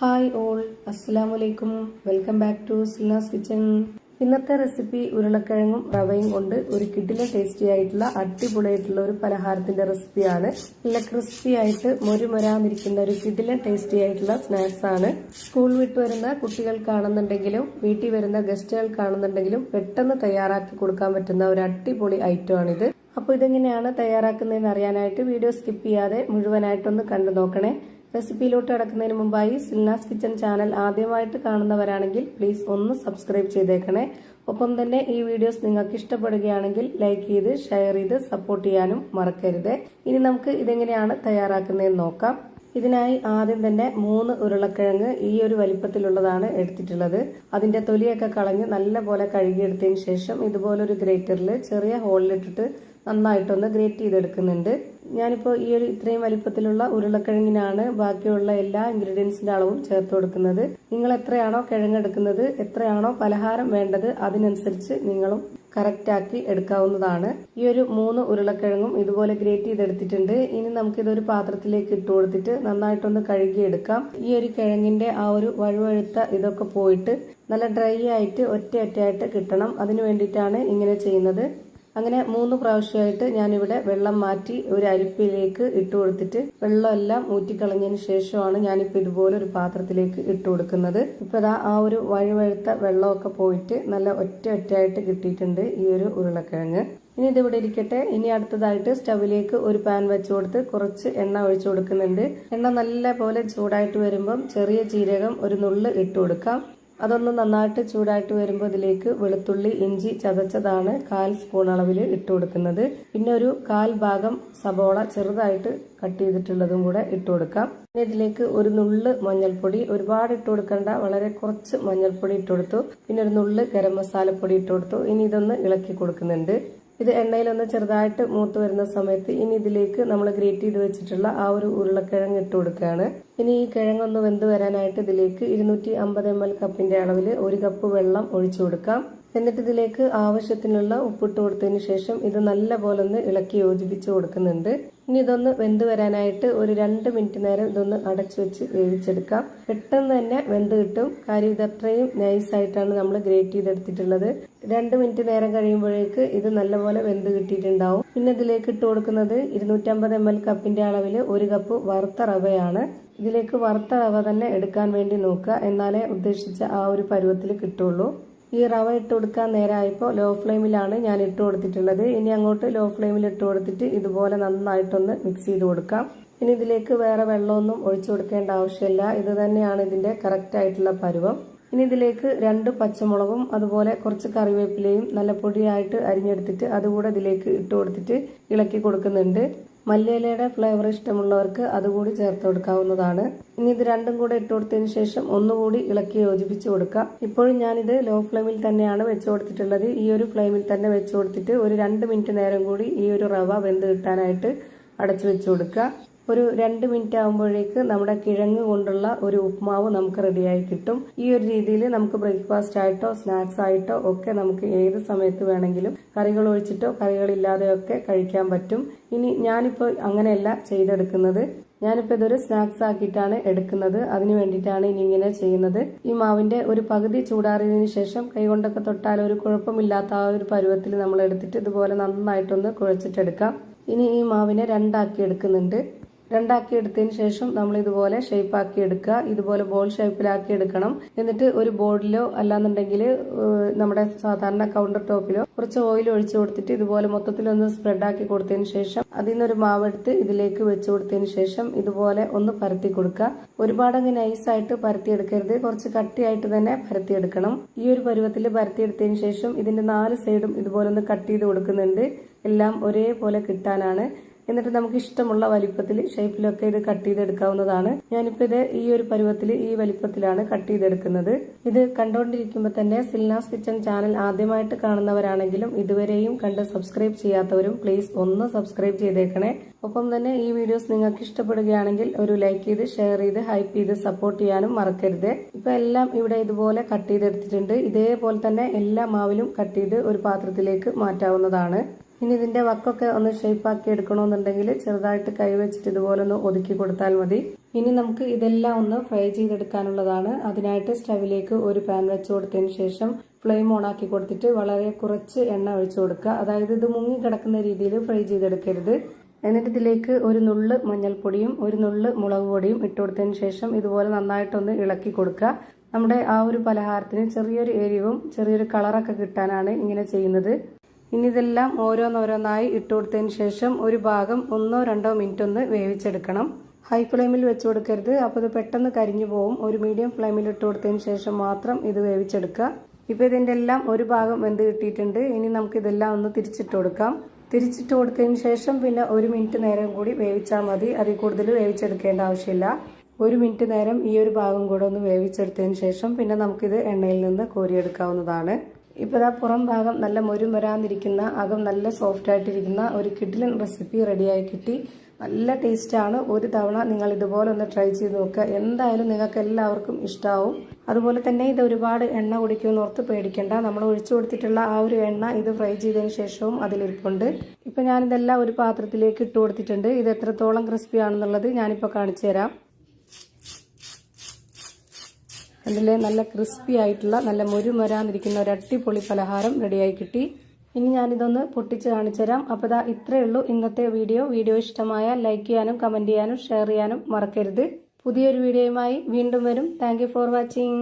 Hi all, അസ്സലാമലൈക്കും. Welcome back to Silnas kitchen. ഇന്നത്തെ recipe ഉരുളക്കിഴങ്ങും റവയും കൊണ്ട് ഒരു കിടിലൻ ടേസ്റ്റി ആയിട്ടുള്ള അടിപൊളിയായിട്ടുള്ള ഒരു പലഹാരത്തിന്റെ റെസിപ്പിയാണ്. നല്ല ക്രിസ്പി ആയിട്ട് മൊരുമൊരാന്നിരിക്കുന്ന ഒരു കിടിലൻ ടേസ്റ്റി ആയിട്ടുള്ള സ്നാക്സ് ആണ്. സ്കൂൾ വിട്ട് വരുന്ന കുട്ടികൾക്കാണെന്നുണ്ടെങ്കിലും വീട്ടിൽ വരുന്ന ഗസ്റ്റുകൾക്കാണെന്നുണ്ടെങ്കിലും പെട്ടെന്ന് തയ്യാറാക്കി കൊടുക്കാൻ പറ്റുന്ന ഒരു അടിപൊളി ഐറ്റം ആണിത്. അപ്പോൾ ഇതെങ്ങനെയാണ് തയ്യാറാക്കുന്നതെന്ന് അറിയാനായിട്ട് വീഡിയോ സ്കിപ്പ് ചെയ്യാതെ മുഴുവനായിട്ടൊന്ന് കണ്ടു നോക്കണേ. റെസിപ്പിയിലോട്ട് കടക്കുന്നതിന് മുമ്പായി സിൽനാസ് കിച്ചൺ ചാനൽ ആദ്യമായിട്ട് കാണുന്നവരാണെങ്കിൽ പ്ലീസ് ഒന്ന് സബ്സ്ക്രൈബ് ചെയ്തേക്കണേ. ഒപ്പം തന്നെ ഈ വീഡിയോസ് നിങ്ങൾക്ക് ഇഷ്ടപ്പെടുകയാണെങ്കിൽ ലൈക്ക് ചെയ്ത് ഷെയർ ചെയ്ത് സപ്പോർട്ട് ചെയ്യാനും മറക്കരുത്. ഇനി നമുക്ക് ഇതെങ്ങനെയാണ് തയ്യാറാക്കുന്നതെന്ന് നോക്കാം. ഇതിനായി ആദ്യം തന്നെ 3 ഉരുളക്കിഴങ്ങ് ഈ ഒരു വലിപ്പത്തിലുള്ളതാണ് എടുത്തിട്ടുള്ളത്. അതിന്റെ തൊലിയൊക്കെ കളഞ്ഞ് നല്ലപോലെ കഴുകിയെടുത്തതിന് ശേഷം ഇതുപോലൊരു ഗ്രേറ്ററിൽ ചെറിയ ഹോളിലിട്ടിട്ട് നന്നായിട്ടൊന്ന് ഗ്രേറ്റ് ചെയ്തെടുക്കുന്നുണ്ട്. ഞാനിപ്പോൾ ഈ ഒരു ഇത്രയും വലിപ്പത്തിലുള്ള ഉരുളക്കിഴങ്ങിനാണ് ബാക്കിയുള്ള എല്ലാ ഇൻഗ്രീഡിയൻസിന്റെ അളവും ചേർത്ത് കൊടുക്കുന്നത്. നിങ്ങൾ എത്രയാണോ കിഴങ്ങെടുക്കുന്നത്, എത്രയാണോ പലഹാരം വേണ്ടത്, അതിനനുസരിച്ച് നിങ്ങളും കറക്റ്റാക്കി എടുക്കാവുന്നതാണ്. ഈ ഒരു 3 ഉരുളക്കിഴങ്ങും ഇതുപോലെ ഗ്രേറ്റ് ചെയ്തെടുത്തിട്ടുണ്ട്. ഇനി നമുക്കിതൊരു പാത്രത്തിലേക്ക് ഇട്ട് കൊടുത്തിട്ട് നന്നായിട്ടൊന്ന് കഴുകിയെടുക്കാം. ഈ ഒരു കിഴങ്ങിന്റെ ആ ഒരു വഴുവഴുത്ത ഇതൊക്കെ പോയിട്ട് നല്ല ഡ്രൈ ആയിട്ട് ഒറ്റയായിട്ട് കിട്ടണം. അതിനു വേണ്ടിയിട്ടാണ് ഇങ്ങനെ ചെയ്യുന്നത്. അങ്ങനെ 3 പ്രാവശ്യമായിട്ട് ഞാനിവിടെ വെള്ളം മാറ്റി ഒരു അരിപ്പിലേക്ക് ഇട്ട് കൊടുത്തിട്ട് വെള്ളമെല്ലാം ഊറ്റിക്കളഞ്ഞതിന് ശേഷമാണ് ഞാനിപ്പോൾ ഇതുപോലെ ഒരു പാത്രത്തിലേക്ക് ഇട്ട് കൊടുക്കുന്നത്. ഇപ്പോൾ ആ ഒരു വഴുവഴുത്ത വെള്ളമൊക്കെ പോയിട്ട് നല്ല ഒറ്റയായിട്ട് കിട്ടിയിട്ടുണ്ട് ഈ ഒരു ഉരുളക്കിഴങ്ങ്. ഇനി ഇതിവിടെ ഇരിക്കട്ടെ. ഇനി അടുത്തതായിട്ട് സ്റ്റവിലേക്ക് ഒരു പാൻ വെച്ച് കൊടുത്ത് കുറച്ച് എണ്ണ ഒഴിച്ചു കൊടുക്കുന്നുണ്ട്. എണ്ണ നല്ല പോലെ ചൂടായിട്ട് വരുമ്പം ചെറിയ ജീരകം ഒരു നുള്ള് ഇട്ട് കൊടുക്കാം. അതൊന്ന് നന്നായിട്ട് ചൂടായിട്ട് വരുമ്പോൾ ഇതിലേക്ക് വെളുത്തുള്ളി ഇഞ്ചി ചതച്ചതാണ് 1/4 സ്പൂൺ അളവിൽ ഇട്ട് കൊടുക്കുന്നത്. പിന്നെ ഒരു 1/4 ഭാഗം സബോള ചെറുതായിട്ട് കട്ട് ചെയ്തിട്ടുള്ളതും കൂടെ ഇട്ട് കൊടുക്കാം. പിന്നെ ഇതിലേക്ക് ഒരു നുള്ള് മഞ്ഞൾപ്പൊടി, ഒരുപാട് ഇട്ട് കൊടുക്കേണ്ട, വളരെ കുറച്ച് മഞ്ഞൾപ്പൊടി ഇട്ട് കൊടുത്തു. പിന്നെ ഒരു നുള്ള് ഗരം മസാലപ്പൊടി ഇട്ട് കൊടുത്തു. ഇനി ഇതൊന്ന് ഇളക്കി കൊടുക്കുന്നുണ്ട്. ഇത് എണ്ണയിലൊന്ന് ചെറുതായിട്ട് മൂത്ത് വരുന്ന സമയത്ത് ഇനി ഇതിലേക്ക് നമ്മൾ ഗ്രേറ്റ് ചെയ്ത് വെച്ചിട്ടുള്ള ആ ഒരു ഉരുളക്കിഴങ്ങ് ഇട്ട് കൊടുക്കുകയാണ്. ഇനി ഈ കിഴങ്ങൊന്ന് വെന്ത് വരാനായിട്ട് ഇതിലേക്ക് 250 ml കപ്പിന്റെ അളവിൽ 1 കപ്പ് വെള്ളം ഒഴിച്ചു കൊടുക്കാം. എന്നിട്ട് ഇതിലേക്ക് ആവശ്യത്തിനുള്ള ഉപ്പിട്ട് കൊടുത്തതിന് ശേഷം ഇത് നല്ല പോലെ ഒന്ന് ഇളക്കി യോജിപ്പിച്ച് കൊടുക്കുന്നുണ്ട്. ഇനി ഇതൊന്ന് വെന്ത് വരാനായിട്ട് ഒരു 2 മിനിറ്റ് നേരം ഇതൊന്ന് അടച്ചു വെച്ച് വേവിച്ചെടുക്കാം. പെട്ടെന്ന് തന്നെ വെന്ത് കിട്ടും. കാര്യം ഇത് അത്രയും നൈസായിട്ടാണ് നമ്മൾ ഗ്രേറ്റ് ചെയ്തെടുത്തിട്ടുള്ളത്. 2 മിനിറ്റ് നേരം കഴിയുമ്പോഴേക്ക് ഇത് നല്ലപോലെ വെന്ത് കിട്ടിയിട്ടുണ്ടാവും. പിന്നെ ഇതിലേക്ക് ഇട്ട് കൊടുക്കുന്നത് 250 ml കപ്പിന്റെ അളവിൽ 1 കപ്പ് വറുത്ത റവയാണ്. ഇതിലേക്ക് വറുത്ത റവ തന്നെ എടുക്കാൻ വേണ്ടി നോക്കുക, എന്നാലേ ഉദ്ദേശിച്ച ആ ഒരു പരുവത്തിൽ കിട്ടുള്ളൂ. ഈ റവ ഇട്ട് കൊടുക്കാൻ നേരമായപ്പോൾ ലോ ഫ്ലെയിമിലാണ് ഞാൻ ഇട്ട് കൊടുത്തിട്ടുള്ളത്. ഇനി അങ്ങോട്ട് ലോ ഫ്ലെയിമിൽ ഇട്ട് കൊടുത്തിട്ട് ഇതുപോലെ നന്നായിട്ടൊന്ന് മിക്സ് ചെയ്ത് കൊടുക്കാം. ഇനി ഇതിലേക്ക് വേറെ വെള്ളമൊന്നും ഒഴിച്ചു കൊടുക്കേണ്ട ആവശ്യമില്ല. ഇത് തന്നെയാണ് ഇതിന്റെ കറക്റ്റ് ആയിട്ടുള്ള പരുവം. ഇനി ഇതിലേക്ക് 2 പച്ചമുളകും അതുപോലെ കുറച്ച് കറിവേപ്പിലയും നല്ല പൊടിയായിട്ട് അരിഞ്ഞെടുത്തിട്ട് അതുകൂടെ ഇതിലേക്ക് ഇട്ട് കൊടുത്തിട്ട് ഇളക്കി കൊടുക്കുന്നുണ്ട്. മല്ലിയിലയുടെ ഫ്ലേവർ ഇഷ്ടമുള്ളവർക്ക് അതുകൂടി ചേർത്ത് കൊടുക്കാവുന്നതാണ്. ഇനി ഇത് രണ്ടും കൂടെ ഇട്ട് കൊടുത്തതിന് ശേഷം ഒന്നുകൂടി ഇളക്കി യോജിപ്പിച്ച് കൊടുക്കാം. ഇപ്പോഴും ഞാനിത് ലോ ഫ്ലെയിമിൽ തന്നെയാണ് വെച്ച് കൊടുത്തിട്ടുള്ളത്. ഈ ഒരു ഫ്ലെയിമിൽ തന്നെ വെച്ച് കൊടുത്തിട്ട് ഒരു 2 മിനിറ്റ് നേരം കൂടി ഈ ഒരു റവ വെന്ത് കിട്ടാനായിട്ട് അടച്ചു വെച്ച് കൊടുക്കുക. ഒരു 2 മിനിറ്റ് ആകുമ്പോഴേക്ക് നമ്മുടെ കിഴങ്ങ് കൊണ്ടുള്ള ഒരു ഉപ്മാവ് നമുക്ക് റെഡിയായി കിട്ടും. ഈ ഒരു രീതിയിൽ നമുക്ക് ബ്രേക്ക്ഫാസ്റ്റ് ആയിട്ടോ സ്നാക്സ് ആയിട്ടോ ഒക്കെ നമുക്ക് ഏത് സമയത്ത് വേണമെങ്കിലും കറികൾ ഒഴിച്ചിട്ടോ കറികളില്ലാതെയോ ഒക്കെ കഴിക്കാൻ പറ്റും. ഇനി ഞാനിപ്പോൾ അങ്ങനെയല്ല ചെയ്തെടുക്കുന്നത്. ഞാനിപ്പോൾ ഇതൊരു സ്നാക്സ് ആക്കിയിട്ടാണ് എടുക്കുന്നത്. അതിന് വേണ്ടിയിട്ടാണ് ഇനി ഇങ്ങനെ ചെയ്യുന്നത്. ഈ മാവിന്റെ ഒരു പകുതി ചൂടാറിയതിനു ശേഷം കൈകൊണ്ടൊക്കെ തൊട്ടാൽ ഒരു കുഴപ്പമില്ലാത്ത ആ ഒരു പരുവത്തിൽ നമ്മൾ എടുത്തിട്ട് ഇതുപോലെ നന്നായിട്ടൊന്ന് കുഴച്ചിട്ടെടുക്കാം. ഇനി ഈ മാവിനെ 2 ആക്കി എടുക്കുന്നുണ്ട്. 2 ആക്കി എടുത്തതിന് ശേഷം നമ്മൾ ഇതുപോലെ ഷേപ്പ് ആക്കി എടുക്കുക. ഇതുപോലെ ബോൾ ഷേപ്പിലാക്കി എടുക്കണം. എന്നിട്ട് ഒരു ബോർഡിലോ അല്ലാന്നുണ്ടെങ്കിൽ നമ്മുടെ സാധാരണ കൗണ്ടർ ടോപ്പിലോ കുറച്ച് ഓയിൽ ഒഴിച്ചു കൊടുത്തിട്ട് ഇതുപോലെ മൊത്തത്തിലൊന്ന് സ്പ്രെഡ് ആക്കി കൊടുത്തതിന് ശേഷം അതിൽ നിന്നൊരു മാവെടുത്ത് ഇതിലേക്ക് വെച്ച് കൊടുത്തതിന് ശേഷം ഇതുപോലെ ഒന്ന് പരത്തി കൊടുക്കുക. ഒരുപാടങ്ങ് നൈസായിട്ട് പരത്തിയെടുക്കരുത്, കുറച്ച് കട്ടിയായിട്ട് തന്നെ പരത്തിയെടുക്കണം. ഈ ഒരു പരുവത്തിൽ പരത്തിയെടുത്തതിന് ശേഷം ഇതിന്റെ 4 സൈഡും ഇതുപോലെ ഒന്ന് കട്ട് ചെയ്ത് കൊടുക്കുന്നുണ്ട്. എല്ലാം ഒരേപോലെ കിട്ടാനാണ്. എന്നിട്ട് നമുക്ക് ഇഷ്ടമുള്ള വലിപ്പത്തിൽ ഷേപ്പിലൊക്കെ ഇത് കട്ട് ചെയ്തെടുക്കാവുന്നതാണ്. ഞാനിപ്പോൾ ഇത് ഈ ഒരു പരുവത്തിൽ ഈ വലിപ്പത്തിലാണ് കട്ട് ചെയ്തെടുക്കുന്നത്. ഇത് കണ്ടുകൊണ്ടിരിക്കുമ്പോൾ തന്നെ സിൽനാസ് കിച്ചൺ ചാനൽ ആദ്യമായിട്ട് കാണുന്നവരാണെങ്കിലും ഇതുവരെയും കണ്ട് സബ്സ്ക്രൈബ് ചെയ്യാത്തവരും പ്ലീസ് ഒന്ന് സബ്സ്ക്രൈബ് ചെയ്തേക്കണേ. ഒപ്പം തന്നെ ഈ വീഡിയോസ് നിങ്ങൾക്ക് ഇഷ്ടപ്പെടുകയാണെങ്കിൽ ഒരു ലൈക്ക് ചെയ്ത് ഷെയർ ചെയ്ത് ഹൈപ്പ് ചെയ്ത് സപ്പോർട്ട് ചെയ്യാനും മറക്കരുത്. ഇപ്പൊ എല്ലാം ഇവിടെ ഇതുപോലെ കട്ട് ചെയ്തെടുത്തിട്ടുണ്ട്. ഇതേപോലെ തന്നെ എല്ലാ മാവിലും കട്ട് ചെയ്ത് ഒരു പാത്രത്തിലേക്ക് മാറ്റാവുന്നതാണ്. ഇനി ഇതിന്റെ വക്കൊക്കെ ഒന്ന് ഷേപ്പാക്കി എടുക്കണമെന്നുണ്ടെങ്കിൽ ചെറുതായിട്ട് കൈവച്ചിട്ട് ഇതുപോലെ ഒന്ന് ഒതുക്കി കൊടുത്താൽ മതി. ഇനി നമുക്ക് ഇതെല്ലാം ഒന്ന് ഫ്രൈ ചെയ്തെടുക്കാനുള്ളതാണ്. അതിനായിട്ട് സ്റ്റവിലേക്ക് ഒരു പാൻ വെച്ച് കൊടുത്തതിന് ശേഷം ഫ്ലെയിം ഓൺ ആക്കി കൊടുത്തിട്ട് വളരെ കുറച്ച് എണ്ണ ഒഴിച്ചു കൊടുക്കുക. അതായത് ഇത് മുങ്ങി കിടക്കുന്ന രീതിയിൽ ഫ്രൈ ചെയ്തെടുക്കരുത്. എന്നിട്ട് ഇതിലേക്ക് ഒരു നുള്ള് മഞ്ഞൾപ്പൊടിയും ഒരു നുള്ള് മുളക് പൊടിയും ഇട്ട് കൊടുത്തതിന് ശേഷം ഇതുപോലെ നന്നായിട്ടൊന്ന് ഇളക്കി കൊടുക്കുക. നമ്മുടെ ആ ഒരു പലഹാരത്തിന് ചെറിയൊരു എരിവും ചെറിയൊരു കളറൊക്കെ കിട്ടാനാണ് ഇങ്ങനെ ചെയ്യുന്നത്. ഇനി ഇതെല്ലാം ഓരോന്നോരോന്നായി ഇട്ട് കൊടുത്തതിന് ശേഷം ഒരു ഭാഗം 1-2 മിനിറ്റ് ഒന്ന് വേവിച്ചെടുക്കണം. ഹൈ ഫ്ലെയിമിൽ വെച്ച് കൊടുക്കരുത്, അപ്പോൾ ഇത് പെട്ടെന്ന് കരിഞ്ഞു പോകും. ഒരു മീഡിയം ഫ്ലെയിമിൽ ഇട്ട് കൊടുത്തതിന് ശേഷം മാത്രം ഇത് വേവിച്ചെടുക്കുക. ഇപ്പോൾ ഇതിൻ്റെ എല്ലാം ഒരു ഭാഗം വെന്ത് കിട്ടിയിട്ടുണ്ട്. ഇനി നമുക്ക് ഇതെല്ലാം ഒന്ന് തിരിച്ചിട്ട് കൊടുക്കാം. തിരിച്ചിട്ട് കൊടുത്തതിന് ശേഷം പിന്നെ 1 മിനിറ്റ് നേരം കൂടി വേവിച്ചാൽ മതി. അതിൽ കൂടുതൽ വേവിച്ചെടുക്കേണ്ട ആവശ്യമില്ല. 1 മിനിറ്റ് നേരം ഈ ഒരു ഭാഗം കൂടെ ഒന്ന് വേവിച്ചെടുത്തതിന് ശേഷം പിന്നെ നമുക്കിത് എണ്ണയിൽ നിന്ന് കോരിയെടുക്കാവുന്നതാണ്. ഇപ്പോൾ ഇതാ പുറം ഭാഗം നല്ല മൊരുമൊരാന്നിരിക്കുന്ന, അകം നല്ല സോഫ്റ്റ് ആയിട്ടിരിക്കുന്ന ഒരു കിഡിലൻ റെസിപ്പി റെഡിയായി കിട്ടി. നല്ല ടേസ്റ്റാണ്. ഒരു തവണ നിങ്ങൾ ഇതുപോലെ ഒന്ന് ട്രൈ ചെയ്ത് നോക്കുക. എന്തായാലും നിങ്ങൾക്ക് എല്ലാവർക്കും ഇഷ്ടമാവും. അതുപോലെ തന്നെ ഇത് ഒരുപാട് എണ്ണ കുടിക്കുമെന്ന് ഓർത്ത് പേടിക്കേണ്ട. നമ്മൾ ഒഴിച്ചു കൊടുത്തിട്ടുള്ള ആ ഒരു എണ്ണ ഇത് ഫ്രൈ ചെയ്തതിന് ശേഷവും അതിലിരിപ്പുണ്ട്. ഇപ്പം ഞാനിതെല്ലാം ഒരു പാത്രത്തിലേക്ക് ഇട്ട് കൊടുത്തിട്ടുണ്ട്. ഇത് എത്രത്തോളം ക്രിസ്പി ആണെന്നുള്ളത് ഞാനിപ്പോൾ കാണിച്ചു തരാം. അതിൽ നല്ല ക്രിസ്പി ആയിട്ടുള്ള നല്ല മൊരുമൊരാന്നിരിക്കുന്ന ഒരു അടിപൊളി പലഹാരം റെഡിയായി കിട്ടി. ഇനി ഞാനിതൊന്ന് പൊട്ടിച്ച് കാണിച്ചു തരാം. അപ്പോൾ ഇതാ ഇത്രയേ ഉള്ളൂ ഇന്നത്തെ വീഡിയോ. വീഡിയോ ഇഷ്ടമായാൽ ലൈക്ക് ചെയ്യാനും കമൻറ്റ് ചെയ്യാനും ഷെയർ ചെയ്യാനും മറക്കരുത്. പുതിയൊരു വീഡിയോയുമായി വീണ്ടും വരും. Thank you for watching.